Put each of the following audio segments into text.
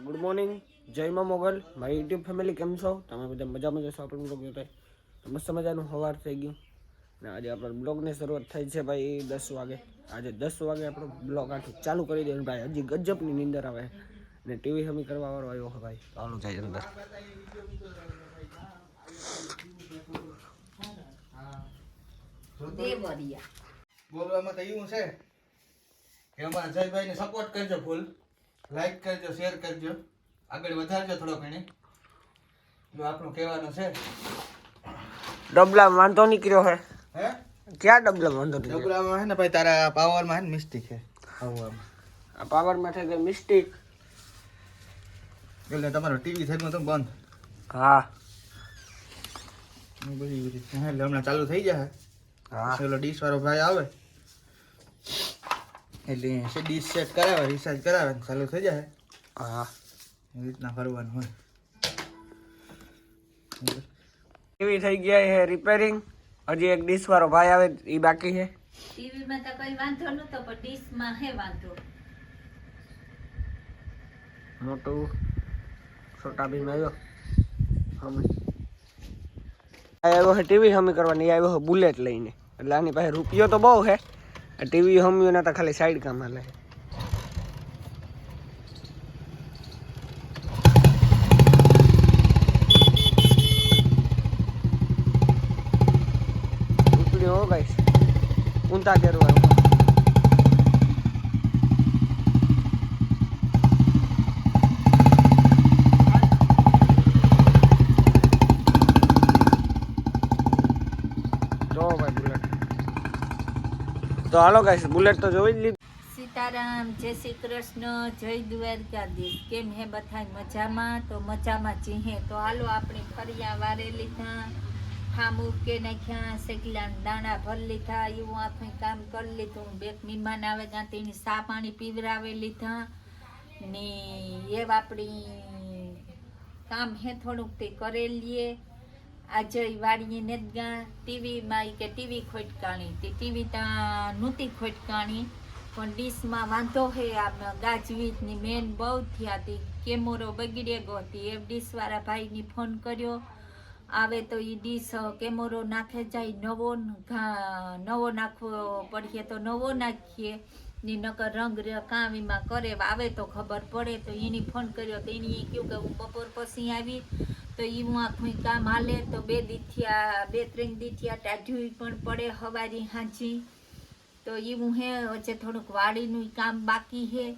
Good morning, જય મા મોગલ, મારી યુટ્યુબ ફેમિલી કેમ છો? તમે બધા મજામાં જશો? આપણે બ્લોગ જોતા મસ્ત મજાનું સવાર થઈ ગયું ને આજે આપણા બ્લોગની શરૂઆત થઈ છે ભાઈ 10 વાગે. આજે 10 વાગે આપણો બ્લોગ આખો ચાલુ કરી દે ભાઈ. હજી ગજબની નીંદર આવે ને ટીવી હમી કરવા વાળો આવ્યો છે ભાઈ. ચાલુ જાય અંદર. બોલવામાં તો એવું છે કે અમારા જયભાઈને સપોર્ટ કરજો, ફૂલ લાઈક કરજો, શેર કરજો, આગળ વધારજો થોડો ઘણી. જો આપણું કહેવાનું છે. ડબલા વાંધો નીકળ્યો હે. હે ક્યાં ડબલા વાંધો નીકળ્યો? ડબલામાં હે ને ભાઈ તારા પાવરમાં હે ને મિસ્ટેક છે. આવું આ પાવરમાં થઈ ગઈ મિસ્ટેક. એટલે તમારો ટીવી થઈને તો બંધ. હા બધી એટલે હમણાં ચાલુ થઈ જશે. હા પેલો ડીશ વાળો ભાઈ આવે એટલે ડીશ સેટ કરાવે, રિચાર્જ કરાવે, ચાલુ થઈ જાય. હા એ રીતના કરવાનું હોય. ટીવી થઈ ગયા છે રિપેરિંગ. હજી એક ડીશ વાળો ભાઈ આવે એ બાકી છે. ટીવી માં તો કઈ વાંધો નતો, પણ ડીશ માં હે વાંધો. મોટું છોટા ભીમ આવ્યો આવ્યો છે ટીવી હમી કરવાની. આવ્યો છે બુલેટ લઈને. એટલે આની પાસે રૂપિયો તો બહુ છે. ટીવી હમ્યું ને તો ખાલી સાઈડ કામ હાલે. હો ગાઈસ ઊંધા કરવાનું. તો હાલો ગાઈસ બુલેટ તો જોઈ જ લીધું. સીતારામ, જય શ્રી કૃષ્ણ, જય દ્વારકાધીશ. કેમ હે બધાય મજામાં? તો મજામાં જીહે. તો હાલો આપણે ફરિયા વારે લીધા, ઠામું કે નાખ્યા, શેકલા દાણા ભર લીધા, એવું આપણે કામ કરી લીધું. બે મહેમાન આવે ત્યાં તેની સા પાણી પીવરાવે લીધા ને એ આપણી કામ હે થોડુંક તે કરે લીએ. આજે વાડીએ ને ગા ટીવીમાં કે ટીવી ખોટકાણી તે ટીવી ત્યાં નહોતી ખોટકાણી, પણ ડીશમાં વાંધો હે. આમ ગાજવીજની મેન બહુ થયા હતી, કેમેરો બગડે ગયો હતી. એ ડીશવાળા ભાઈને ફોન કર્યો, આવે તો એ ડીશ કેમેરો નાખે જાય, નવો નાખવો પડશે તો નવો નાખીએ ને નકર રંગ કાવીમાં કરે આવે તો ખબર પડે. તો એને ફોન કર્યો તો એને કહ્યું કે હું બપોર પછી આવી તો એવું આખું કામ હાલે. તો 2-3 દીથિયા ટાઢ્યું પણ પડે હવારી હાંચી. તો એવું હે વચ્ચે થોડુંક વાડીનું કામ બાકી હે.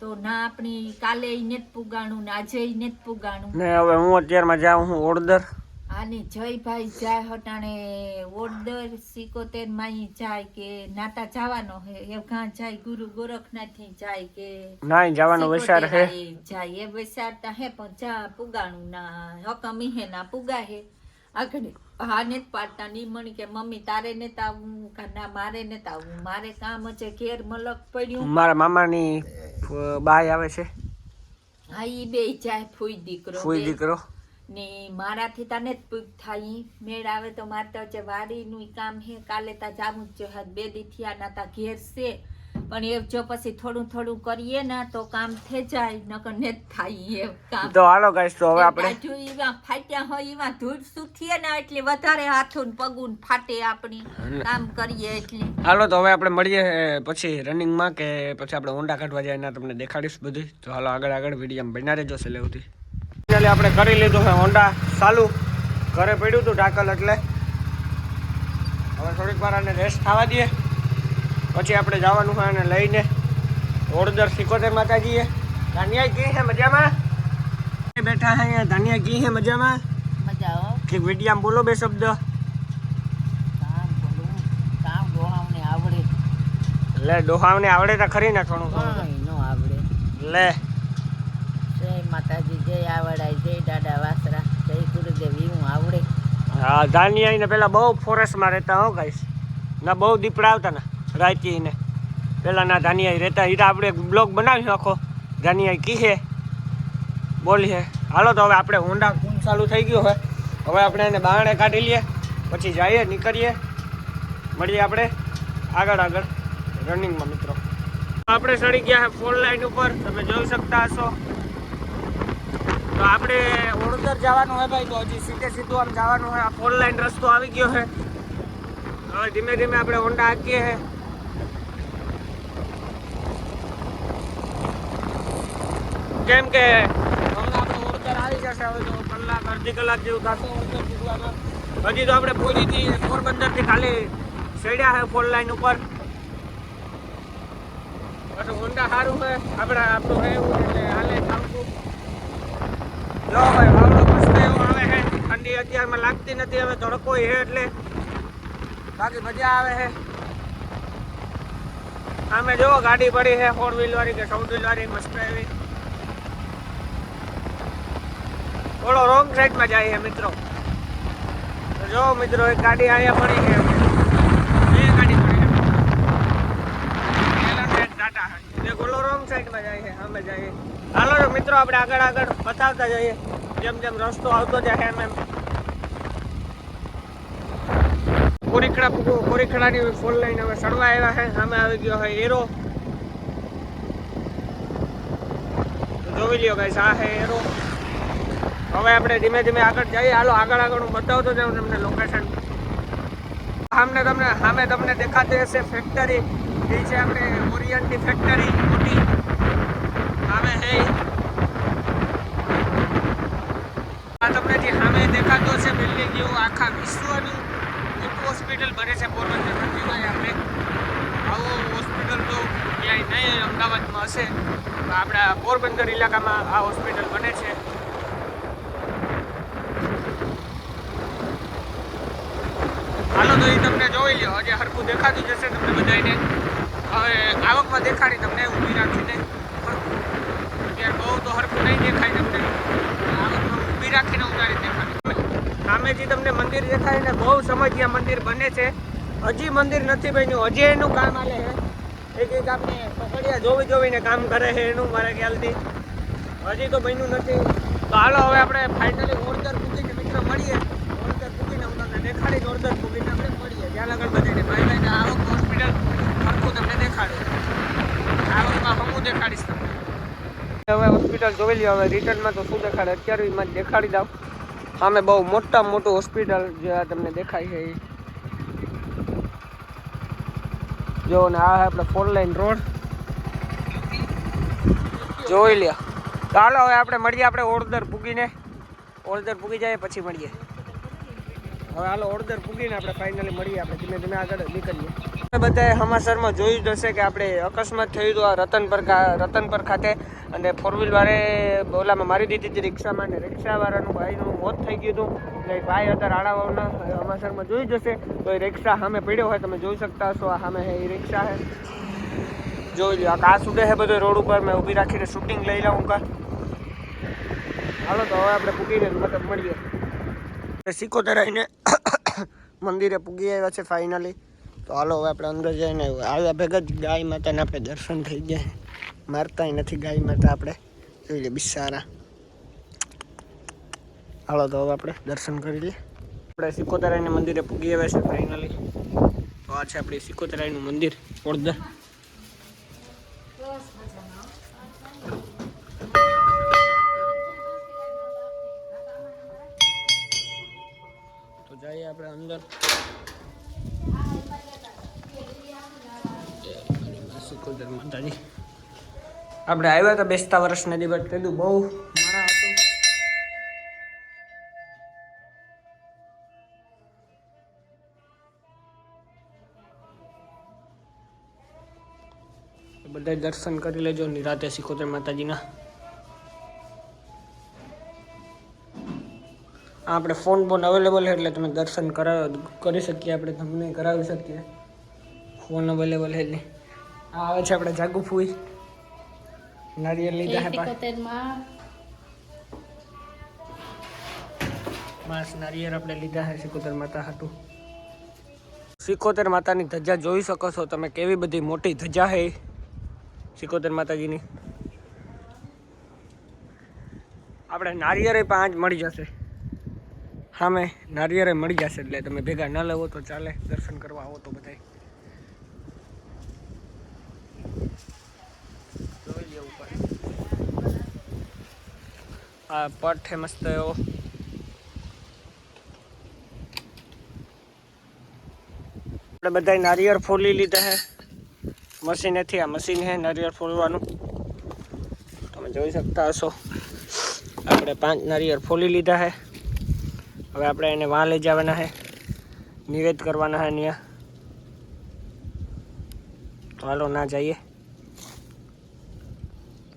તો ના આપણી કાલે એને જ પુગાણું ને આજે એને જ પુગાણું ને હવે હું અત્યારમાં જાઉં હું ઓર્ડર. આને જયભાઈ જાય હટાણે ઓર્ડર 77 માં જાય કે નાતા જવાનો હે એ ઘા જાય, ગુરુ ગોરખનાથ જાય કે નાઈ જવાનો વિચાર હે. જાય એ વિચારતા હે પણ જા પુગાણું ના હકમી હે ના પુગા હે. આગળ હાને જ પાડતા ની મણી કે મમ્મી તારે ને તાવું ના મારે ને તાવું, મારે કામ છે ઘેર મલક પડ્યું. મારા મામાની બાઈ આવે છે. હા ઈ બે જાય ફૂઈ દીકરો ને મારાથી તને જ પૂગ થાય. મેળ આવે તો મારે તો જે વાડીનું કામ હે કાલે તા જાવું જ છે. 2 દીથિયા ના તા ઘેર છે, પણ એ જો પછી થોડું કરીએ ને તો કામ થઈ જાય, નકર ને જ થાય એ કામ. તો હાલો ગાઈસ તો હવે આપણે ફાટ્યા હોય એમાં ધૂળ સુથીએ ને એટલે વધારે હાથું પગું ફાટે આપણી કામ કરીએ એટલે. હાલો તો હવે આપણે મળીએ પછી રનિંગમાં કે પછી આપણે ઊંડા કાઢવા જાય એના તમને દેખાડીશ બધું. તો હાલો આગળ વિડીયો બના રહેજો સેલેવથી. ફાઇનલી આપણે કરી લીધું છે હોન્ડા ચાલુ. ઘરે પડ્યું હતું ઢાકલ એટલે હવે થોડીક વાર આને રેસ્ટ થવા દઈએ પછી આપણે જવાનું હોય અને લઈને ઓર્ડર 77 માતાજીએ. ધાનિયા કી હે મજામાં? બેઠા હે અહીંયા. ધાનિયા કી હે મજામાં? મજા આવો કે વિડીયામાં બોલો 2 શબ્દ. કામ ડોહાવને આવડે. લે ડોહાવને આવડે તો ખરી ને થોડું નો આવડે. લે જય માતાજી, જય આવડાય, જય દાદા વાસરા, જય ગુરુદેવ. એવું આવડે. હા ધાનિયા ને પેલા બહુ ફોરેસ્ટમાં રહેતા હો ગાઈસ. ના બહુ દીપડા આવતા ને રાતી ને પેલા ના ધાનિયા રહેતા. એ આપણે બ્લોગ બનાવ્યો આખો ધાનિયા કી હે બોલી હે. હાલો તો હવે આપણે હોન્ડા ચાલુ થઈ ગયો હોય. હવે આપણે એને બારણે કાઢી લઈએ પછી જઈએ નીકળીએ. મળીએ આપણે આગળ રનિંગમાં મિત્રો. આપણે ચડી ગયા 4 લાઈન ઉપર, તમે જોઈ શકતા હશો. તો આપણે ઓળદર જવાનું હોય ભાઈ, તો હજી સીધે સીધું આમ જવાનું હોય. આ 4 લાઈન રસ્તો આવી ગયો છે. હવે ધીમે ધીમે આપણે હોન્ડા હાકીએ છે. કેમ કે હમણાં આપણે ઓળદર આવી જશે. હવે તો કલાક અડધી કલાક જેવું થશે ઓળદર પૂરવામાં. હજી તો આપણે પૂરીથી પોરબંદરથી ખાલી ચડ્યા છે 4 લાઈન ઉપર. પછી હોન્ડા સારું છે આપણું હે એવું એટલે હાલે ચાલતું. જો ભાઈ વાવડો મસ્ત એવો આવે છે. ઠંડી અત્યારમાં લાગતી નથી. હવે તડકો છે એટલે બાકી મજા આવે છે. આમે જો ગાડી પડી છે 4 વ્હીલ વાળી કે 7 વ્હીલ વાળી મસ્ત એવી. થોડો રોંગ સાઈડમાં જાય છે મિત્રો. તો જો મિત્રો એક ગાડી અહીંયા પડી છે. બે ગાડી પડી છે. ટાટા એ ગોલો રોંગ સાઈડમાં જાય છે. સામે જાય. હાલો મિત્રો આપણે આગળ બતાવતા જઈએ. જેમ જેમ રસ્તો આવતો જાય એમ એમ. કોરીખડાની 4 લાઈન હવે સડવા આવ્યા છે. સામે આવી ગયો છે એરો. જોઈ લ્યો ગાઈસ, આ છે એરો. હવે આપણે ધીમે ધીમે આગળ જઈએ. હાલો આગળ હું બતાવતો જાઉં તમને લોકેશન. સામે તમને દેખાતી હશે ફેક્ટરી. એ છે આપણે ઓરિયન્ટની ફેક્ટરી મોટી. સામે છે આ તમને જે સામે દેખાતો છે બિલ્ડિંગ જેવું આખા વિશ્વનું મોટું હોસ્પિટલ બને છે પોરબંદરમાં. કહેવાય આપણે આવું હોસ્પિટલ તો ક્યાંય નહીં અમદાવાદમાં હશે. આપણા પોરબંદર ઇલાકામાં આ હોસ્પિટલ બને છે. હાલો તો એ તમને જોઈ લો. હજી હરખું દેખાતું જશે તમને બધાને. હવે આવકમાં દેખાડી તમને ઊભી રાખીને. અત્યારે બહુ તો હરખું નહીં દેખાય તમને. આવકમાં ઊભી રાખીને ઉતારી દેખાડી. સામેથી તમને મંદિર દેખાય ને બહુ સમજ્યા મંદિર બને છે. હજી મંદિર નથી બન્યું. હજી એનું કામ હાલે છે. એક આપણે પકડિયા જોવીને કામ કરે છે એનું મારા ખ્યાલથી. હજી તો બન્યું નથી. તો હાલો હવે આપણે ફાઇનલી ઓળદર પૂગીને મિત્રો મળીએ. ઓળદર પૂગીને હું તમને દેખાડીશ. ઓળદર પૂગીને આપણે મળીએ. ત્યાં આગળ બધાને ભાઈ આવક હોસ્પિટલ સરખું તમને દેખાડું. આવકમાં હું દેખાડીશ તમને. હવે હોસ્પિટલ જોઈ લ્યો. હવે રિટર્નમાં તો શું દેખાડે અત્યારે એમાં દેખાડી દઉં. સામે બહુ મોટું હોસ્પિટલ જે તમને દેખાય છે એ જો. ને આ આપણે 4 લાઈન રોડ જોઈ લ્યો. ચાલો હવે આપણે મળીએ. આપણે ઓળદર પૂગી જાય પછી મળીએ. હવે હાલો ઓળદર પૂગીને આપણે ફાઇનલી મળીએ. આપણે ધીમે ધીમે આગળ નીકળીએ. બધાએ સમાચારમાં જોયું જ હશે કે આપણે અકસ્માત થયું હતું આ રતનપર ખાતે. અને 4 વ્હીલ વાળે ઓલામાં મારી દીધી હતી રિક્ષામાં. અને રિક્ષાવાળાનું ભાઈનું મોત થઈ ગયું હતું. એટલે ભાઈ અત્યારે આડાવાળના સમાચારમાં જોયું જ હશે. તો એ રિક્ષા સામે પડ્યો હોય તમે જોઈ શકતા હશો. આ સામે એ રિક્ષા છે જોઈ લો. આ કાચ ઉડે છે બધો રોડ ઉપર. મેં ઊભી રાખીને શૂટિંગ લઈ લઉં કા. હાલો તો હવે આપણે પૂગીને મતલબ મળીએ. સિકોતર આવીને મંદિરે પૂગી આવ્યા છે ફાઇનલી. તો હાલો હવે આપણે અંદર જઈને આવ્યા ભેગા જ ગાય માતાને આપણે દર્શન થઈ ગયા. મારતાય નથી ગાય માતા આપણે. જોઈ લે બિસારા. હાલો તો હવે આપણે દર્શન કરી લઈએ. આપણે સિકોતરાયના મંદિરે પૂગી આવ્યા છે ફાઇનલી. તો આ છે આપણી સિકોતરાયનું મંદિર ઓળદર. તો જઈએ આપણે અંદર. સિકોતર માતાજી આપણે આવ્યા હતા બેસતા વર્ષના દિવસ. પેલું બહુ માણા હતું. બધા દર્શન કરી લેજો નિરાતે સિકોતર માતાજીના. આપણે ફોન અવેલેબલ છે એટલે તમે દર્શન કરી શકીએ. આપણે તમને કરાવી શકીએ. ફોન અવેલેબલ છે એટલે. આ આવે છે આપણે જાગુ ફૂઈ. નારિયેળ લીધા હે માસ નારિયેળ આપણે લીધા છે સિકોતર માતા હાટું. સિકોતર માતાની ધજા જોઈ શકો છો તમે. કેવી બધી મોટી ધજા છે સિકોતર માતાજીની. આપણે નારિયેળ પણ આજ મળી જશે. સામે નારિયેળ મળી જશે એટલે તમે ભેગા ન લેવો તો ચાલે. દર્શન કરવા આવો તો બધાય જોઈ લે ઉપર. આ પટ છે મસ્ત એવો. આપણે બધા નારિયેળ ફોલી લીધા છે મશીનેથી. આ મશીન છે નારિયેળ ફોલવાનું, તમે જોઈ શકતા હશો. આપણે 5 નારિયેળ ફોલી લીધા છે. હવે આપણે એને વાં લઈ જવાના છે, નિવેદ કરવાના છે ત્યાં. તો હાલો ના જઈએ.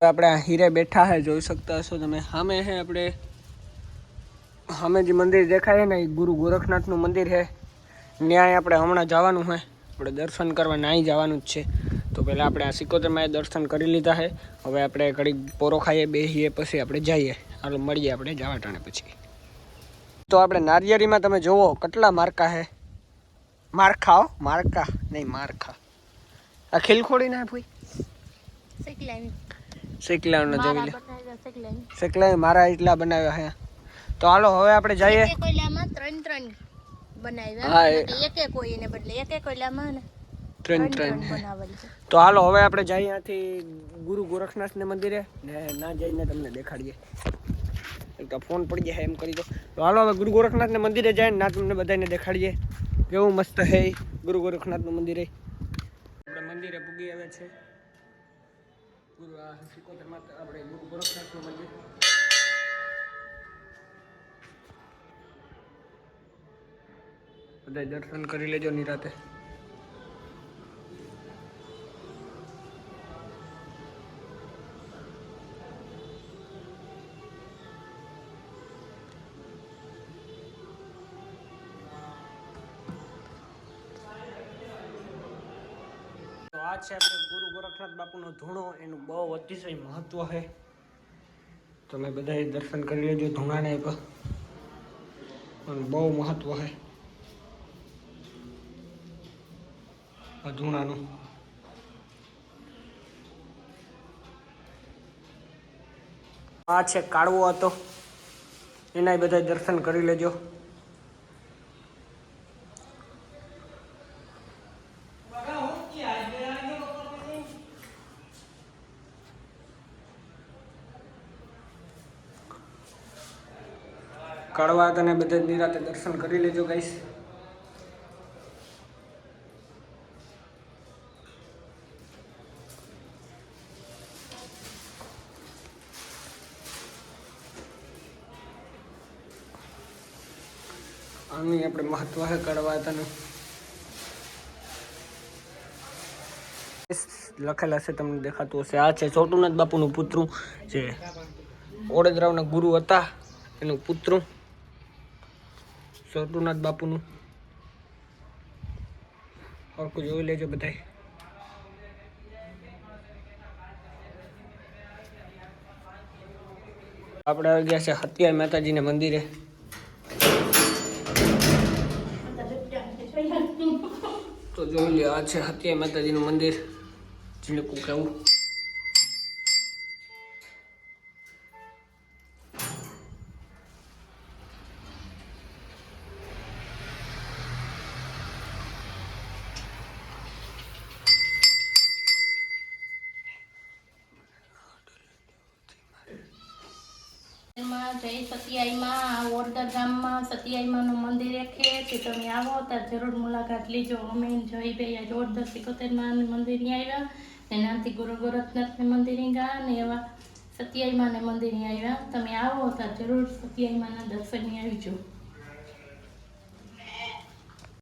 આપણે આ હીરે બેઠા છે, જોઈ શકતા હશો તમે. સામે છે આપણે, સામે જે મંદિર દેખાય છે ને એ ગુરુ ગોરખનાથનું મંદિર છે. ન્યાય આપણે હમણાં જવાનું છે, આપણે દર્શન કરવા નાહી જવાનું જ છે. તો પહેલાં આપણે આ 71 માં દર્શન કરી લીધા છે. હવે આપણે ઘડીક પોરો ખાઈએ, બેસીએ, પછી આપણે જઈએ. હાલો મળીએ આપણે જવા ટાણે પછી. તો આપણે નારિયેળીમાં તમે જુઓ કેટલા મારકા છે. મારખા મારકા નહીં, મારખા. આ ખીલખોડી ના ભાઈ શેકલાનું જોઈ લે. શેકલા મારા એટલા બનાવ્યા છે. તો હાલો હવે આપણે જઈએ. તો હાલો હવે આપણે જઈએ ત્યાંથી ગુરુ ગોરખનાથને મંદિરે ને ના જઈને તમને દેખાડીએ. એક તો ફોન પડી જાય એમ કરી દો. તો હાલો હવે ગુરુ ગોરખનાથને મંદિરે જાય ના તમને બધાને દેખાડીએ કેવું મસ્ત છે ગુરુ ગોરખનાથનું મંદિર. આપણે મંદિરે પૂગી આવે છે. ગુરુ 71 માં આપણે ગુરુ ગોરખનાથનું મંદિર. બધા દર્શન કરી લેજો નિરાતે. તો આ છે આપણે ગુરુ ગોરખનાથ બાપુનો ધૂણો. એનું બહુ અતિશય મહત્વ છે. તમે બધાએ દર્શન કરી લેજો ધૂણાને, પણ બહુ મહત્વ છે આ ધૂણાનું. આ છે કાળવો હતો, એના બધા દર્શન કરી લેજો. કાળવા હતા ને બધા નિરાતે દર્શન કરી લેજો ગાઈસ. આની આપણે મહત્વ છે કાળવા હતાનું. લખેલા છે, તમને દેખાતું હશે. આ છે છોટુનાથ બાપુનું પુત્રું, જે ઓડેદરાવના ગુરુ હતા એનું પુત્રું છોટુનાથ બાપુનું. હરખું જોઈ લેજો બધા. આપણે આવી ગયા છે હત્યાર માતાજીના મંદિરે. તો જોઈ લે, આ છે હત્યાર માતાજીનું મંદિર. ઝીણકું કેવું. જય સતિયાઈમાં ઓરદર ગામમાં સતિયાઈમાનું મંદિર છે. તે તમે આવો ત્યારે જરૂર મુલાકાત લેજો. અમે જયભાઈ ઓરદર 71 માં મંદિર આવ્યા, એનાથી ગુરુ ગોરખનાથને મંદિર ગયા ને એવા સતિયાઈમાને મંદિર આવ્યા. તમે આવો ત્યારે જરૂર સતિયાઈમાના દર્શન આવજો.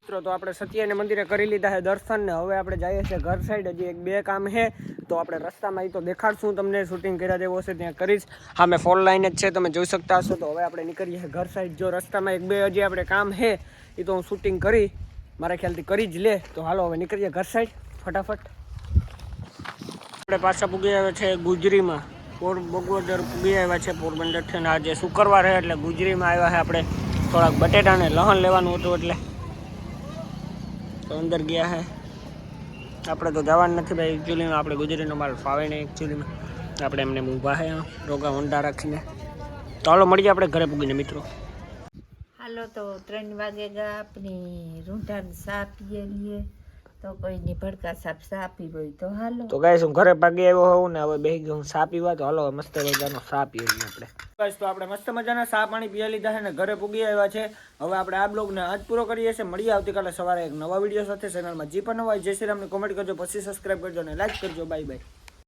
મિત્રો તો આપણે સત્યાને મંદિરે કરી લીધા છે દર્શન ને હવે આપણે જઈએ છીએ ઘર સાઈડ. હજી 1-2 કામ છે તો આપણે રસ્તામાં એ તો દેખાડશું તમને. શૂટિંગ કર્યા જેવો હશે ત્યાં કરીશ. હા મેં 4 લાઈન જ છે, તમે જોઈ શકતા હશો. તો હવે આપણે નીકળીએ છીએ ઘર સાઈડ. જો રસ્તામાં 1-2 હજી આપણે કામ છે એ તો હું શૂટિંગ કરી મારા ખ્યાલથી કરી જ લે. તો હાલો હવે નીકળીએ ઘર સાઈડ ફટાફટ. આપણે પાછા પૂગી આવ્યા છે ગુજરીમાં. બગોદર પૂગી આવ્યા છે પોરબંદરથી. ને આજે શુક્રવાર છે એટલે ગુજરીમાં આવ્યા છે આપણે. થોડાક બટેટા ને લહણ લેવાનું હતું એટલે તો અંદર ગયા છે. આપણે તો જવાનું નથી ભાઈ એકચ્યુઅલીમાં. આપણે ગુજરીનો માલ ફાવે નહીં એકચ્યુઅલીમાં. આપણે એમને ઊભા છે રોગા હોન્ડા રાખીને. તો હાલો મળીએ આપણે ઘરે પૂગીને મિત્રો. હાલો તો 3 વાગે ગયા. આપણી રૂંઢાને સા પીએ લઈએ. તો કોઈની ભડકા સાપ સા પી હોય તો હાલો. તો ગાઈસ હું ઘરે ભાગી આવ્યો હોઉં ને હવે બેસી ગયો હું સા પીવા. તો હાલો મસ્ત મજાનો સા પીએ આપણે. બસ તો આપણે મસ્ત મજાના ચા પાણી પી લીધા છે ને ઘરે પૂગી આવ્યા છે. હવે આપણે આ બ્લોગને આજ પૂરો કરીએ છીએ. મળીએ આવતીકાલે સવારે એક નવા વિડીયો સાથે. ચેનલમાં જે પણ નવા હોય જય શ્રી રામની કોમેન્ટ કરજો, પછી સબસ્ક્રાઈબ કરજો અને લાઈક કરજો. Bye bye.